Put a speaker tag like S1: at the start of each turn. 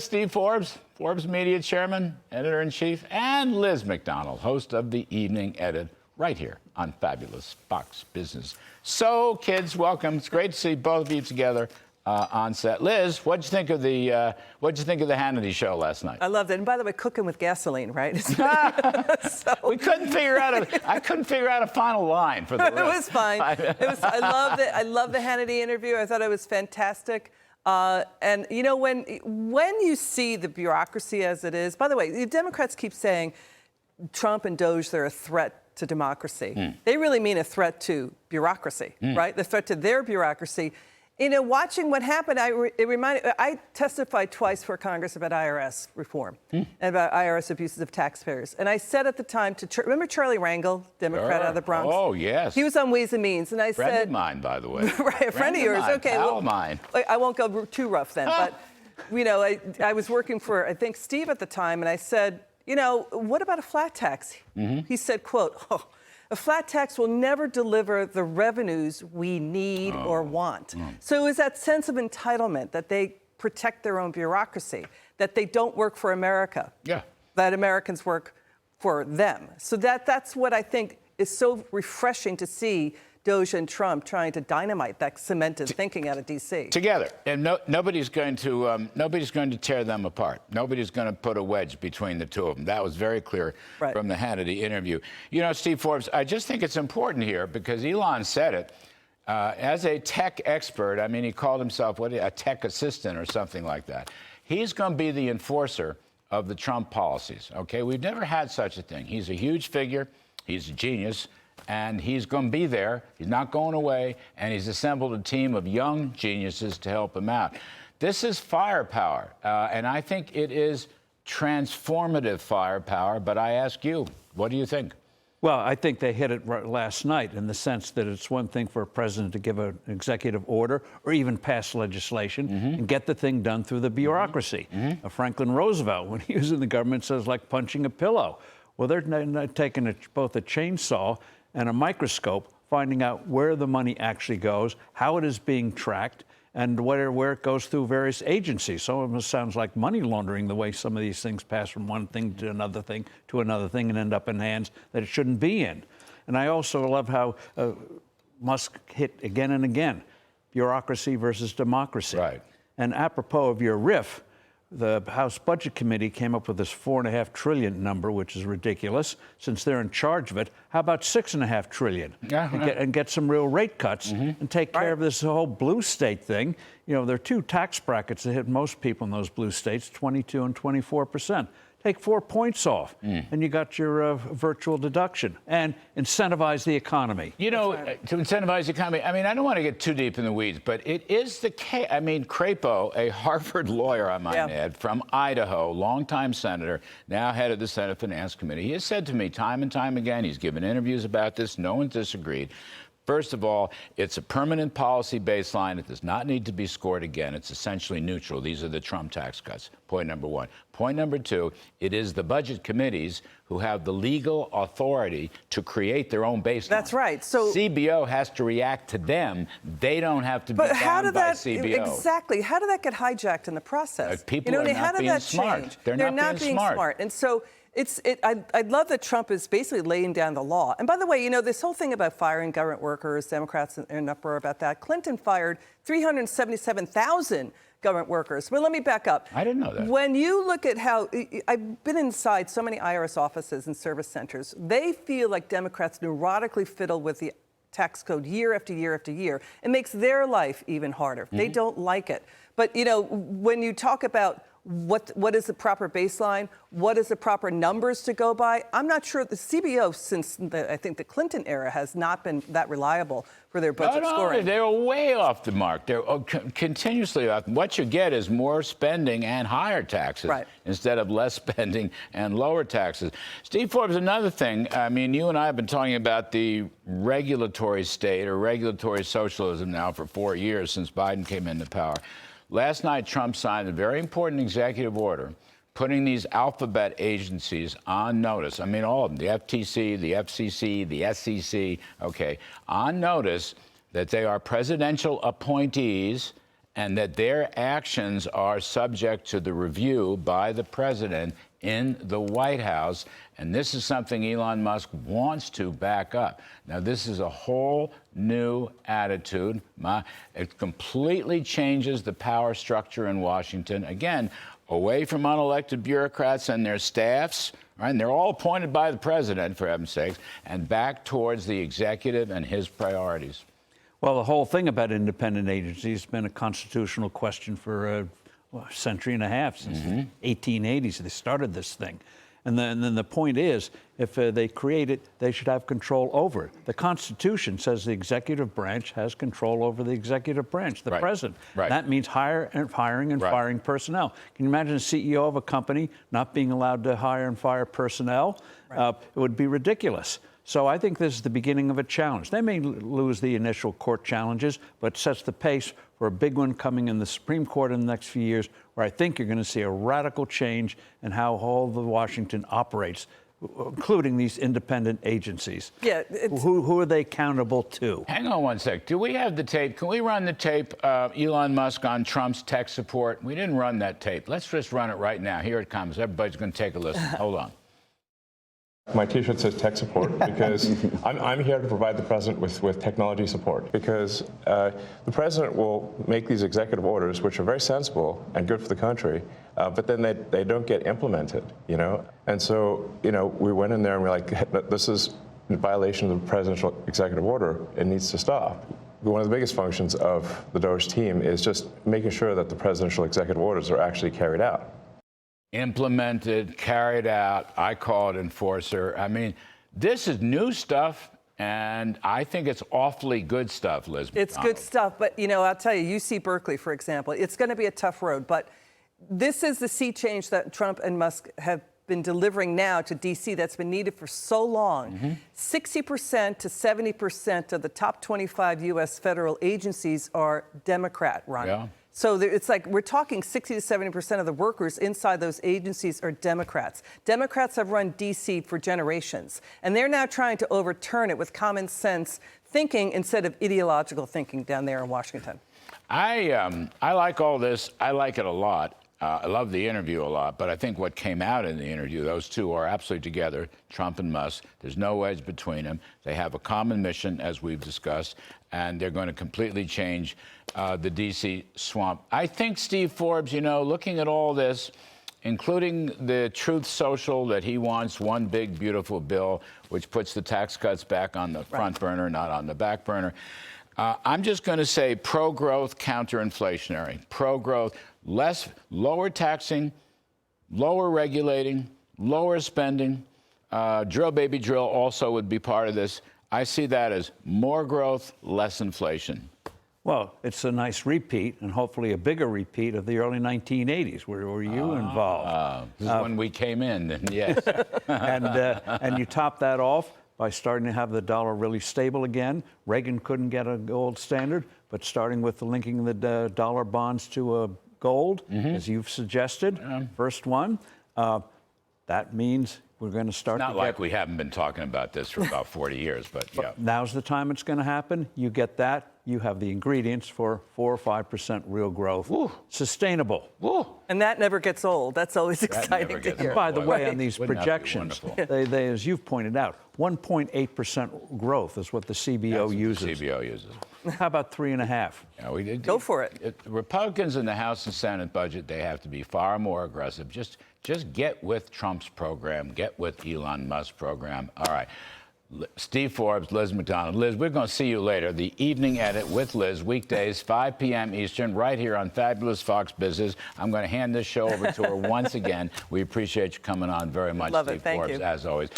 S1: Steve Forbes, Forbes Media Chairman, Editor-in-Chief, and Liz MacDonald, host of the Evening Edit, right here on Fabulous Fox Business. So, kids, welcome. It's great to see both of you together on set. Liz, what'd you think of the Hannity show last night?
S2: I loved it. And by the way, cooking with gasoline, right?
S1: We couldn't figure out I couldn't figure out a final line for the rest.
S2: It was fine. I loved it. I loved the Hannity interview. I thought it was fantastic. And you know, when you see the bureaucracy as it is, by the way, the Democrats keep saying Trump and Doge, they're a threat to democracy. They really mean a threat to bureaucracy, right? The threat to their bureaucracy. You know, watching what happened, I testified twice for Congress about IRS reform and about IRS abuses of taxpayers. And I said at the time remember Charlie Rangel, Democrat out of the Bronx?
S1: Oh, yes.
S2: He was on Ways and Means, and I said...
S1: Friend of mine, by the way.
S2: Right, a friend of yours.
S1: Mine,
S2: okay,
S1: well, mine.
S2: I won't go too rough then, but, you know, I was working for, I think, Steve at the time, and I said, you know, what about a flat tax? He said, quote, a flat tax will never deliver the revenues we need or want. So it was that sense of entitlement that they protect their own bureaucracy, that they don't work for America, that Americans work for them. So that's what I think is so refreshing to see Doge and Trump trying to dynamite that cemented thinking out of D.C.
S1: Together, and nobody's going to tear them apart. Nobody's going to put a wedge between the two of them. That was very clear from the Hannity interview. You know, Steve Forbes, I just think it's important here because Elon said it. As a tech expert, I mean, he called himself a tech assistant or something like that. He's going to be the enforcer of the Trump policies. Okay, we've never had such a thing. He's a huge figure. He's a genius. And he's going to be there. He's not going away. And he's assembled a team of young geniuses to help him out. This is firepower. And I think it is transformative firepower. But I ask you, what do you think?
S3: Well, I think they hit it last night in the sense that it's one thing for a president to give an executive order or even pass legislation and get the thing done through the bureaucracy. Franklin Roosevelt, when he was in the government, says like punching a pillow. Well, they're taking both a chainsaw and a microscope, finding out where the money actually goes, how it is being tracked, and where it goes through various agencies. Some of it sounds like money laundering, the way some of these things pass from one thing to another thing and end up in hands that it shouldn't be in. And I also love how Musk hit again and again, bureaucracy versus democracy.
S1: Right.
S3: And apropos of your riff, the House Budget Committee came up with this $4.5 trillion number, which is ridiculous. Since they're in charge of it, how about $6.5 trillion? And get some real rate cuts and take care of this whole blue state thing. You know, there are two tax brackets that hit most people in those blue states, 22 and 24%. Take 4 points off, and you got your virtual deduction, and incentivize the economy.
S1: You know, to incentivize the economy, I mean, I don't want to get too deep in the weeds, but it is the case. I mean, Crapo, a Harvard lawyer, I might add, from Idaho, longtime senator, now head of the Senate Finance Committee, he has said to me time and time again, he's given interviews about this, no one disagreed. First of all, it's a permanent policy baseline. It does not need to be scored again. It's essentially neutral. These are the Trump tax cuts. Point number one. Point number two, it is the budget committees who have the legal authority to create their own baseline.
S2: That's right. So
S1: CBO has to react to them. They don't have to be bound by CBO.
S2: Exactly. How did that get hijacked in the process?
S1: People are not being smart. They're not being smart.
S2: And so I love that Trump is basically laying down the law. And by the way, you know, this whole thing about firing government workers, Democrats are in uproar about that. Clinton fired 377,000 government workers. Well, let me back up.
S1: I didn't know that.
S2: When you look at how I've been inside so many IRS offices and service centers, they feel like Democrats neurotically fiddle with the tax code year after year after year. It makes their life even harder. They don't like it. But, you know, when you talk about what is the proper baseline? What is the proper numbers to go by? I'm not sure. The CBO, since I think the Clinton era, has not been that reliable for their budget scoring.
S1: They were way off the mark. They're continuously off. What you get is more spending and higher taxes instead of less spending and lower taxes. Steve Forbes, another thing. I mean, you and I have been talking about the regulatory state or regulatory socialism now for 4 years since Biden came into power. Last night, Trump signed a very important executive order putting these alphabet agencies on notice. I mean, all of them, the FTC, the FCC, the SEC, okay, on notice that they are presidential appointees and that their actions are subject to the review by the president in the White House. And this is something Elon Musk wants to back up. Now, this is a whole new attitude. It completely changes the power structure in Washington. Again, away from unelected bureaucrats and their staffs, right? And they're all appointed by the president, for heaven's sakes, and back towards the executive and his priorities.
S3: Well, the whole thing about independent agencies has been a constitutional question for a century and a half, since the 1880s. They started this thing. And then the point is, if they create it, they should have control over it. The Constitution says the executive branch has control over the executive branch, the president.
S1: Right.
S3: That means hiring and firing personnel. Can you imagine a CEO of a company not being allowed to hire and fire personnel? It would be ridiculous. So I think this is the beginning of a challenge. They may lose the initial court challenges, but sets the pace for a big one coming in the Supreme Court in the next few years, where I think you're going to see a radical change in how all of Washington operates, including these independent agencies.
S2: Yeah,
S3: who are they accountable to?
S1: Hang on one sec. Do we have the tape? Can we run the tape, Elon Musk on Trump's tech support? We didn't run that tape. Let's just run it right now. Here it comes. Everybody's going to take a listen. Hold on.
S4: My T-shirt says tech support because I'm here to provide the president with technology support, because the president will make these executive orders, which are very sensible and good for the country, but then they don't get implemented, you know? And so, you know, we went in there and we're like, this is in violation of the presidential executive order. It needs to stop. One of the biggest functions of the DOGE team is just making sure that the presidential executive orders are actually carried out.
S1: Implemented, carried out. I call it enforcer. I mean, this is new stuff, and I think it's awfully good stuff, Liz.
S2: It's good stuff, but, you know, I'll tell you, UC Berkeley, for example, it's going to be a tough road, but this is the sea change that Trump and Musk have been delivering now to D.C. that's been needed for so long. 60% to 70% of the top 25 U.S. federal agencies are Democrat-run.
S1: Yeah.
S2: So it's like we're talking 60 to 70% of the workers inside those agencies are Democrats. Democrats have run D.C. for generations, and they're now trying to overturn it with common sense thinking instead of ideological thinking down there in Washington.
S1: I like all this. I like it a lot. I love the interview a lot, but I think what came out in the interview, those two are absolutely together, Trump and Musk. There's no wedge between them. They have a common mission, as we've discussed, and they're going to completely change the D.C. swamp. I think Steve Forbes, you know, looking at all this, including the Truth Social that he wants, one big, beautiful bill, which puts the tax cuts back on the front burner, not on the back burner. I'm just going to say pro-growth, counter-inflationary. Pro-growth, lower taxing, lower regulating, lower spending. Drill, baby, drill also would be part of this. I see that as more growth, less inflation.
S3: Well, it's a nice repeat, and hopefully a bigger repeat of the early 1980s. Were you involved?
S1: This is when we came in, then, yes.
S3: And you top that off by starting to have the dollar really stable again. Reagan couldn't get a gold standard, but starting with linking the dollar bonds to gold, as you've suggested, first one, that means we're going to start
S1: Not like we haven't been talking about this for about 40 years, but yeah.
S3: Now's the time it's going to happen. You get that. You have the ingredients for 4 or 5% real growth.
S1: Ooh.
S3: Sustainable.
S1: Ooh.
S2: And that never gets old. That's always exciting to hear.
S3: By the way, on
S1: Wouldn't
S3: these
S1: that be
S3: projections,
S1: wonderful?
S3: they, as you've pointed out, 1.8% growth is what the CBO uses.
S1: The CBO uses.
S3: How about 3.5?
S1: Yeah,
S2: Go for it.
S1: Republicans in the House and Senate budget, they have to be far more aggressive. Just get with Trump's program, get with Elon Musk's program. All right. Steve Forbes, Liz MacDonald. Liz, we're going to see you later. The Evening Edit with Liz, weekdays, 5 p.m. Eastern, right here on Fabulous Fox Business. I'm going to hand this show over to her once again. We appreciate you coming on very much,
S2: Love it.
S1: Steve
S2: Thank
S1: Forbes,
S2: you.
S1: as always.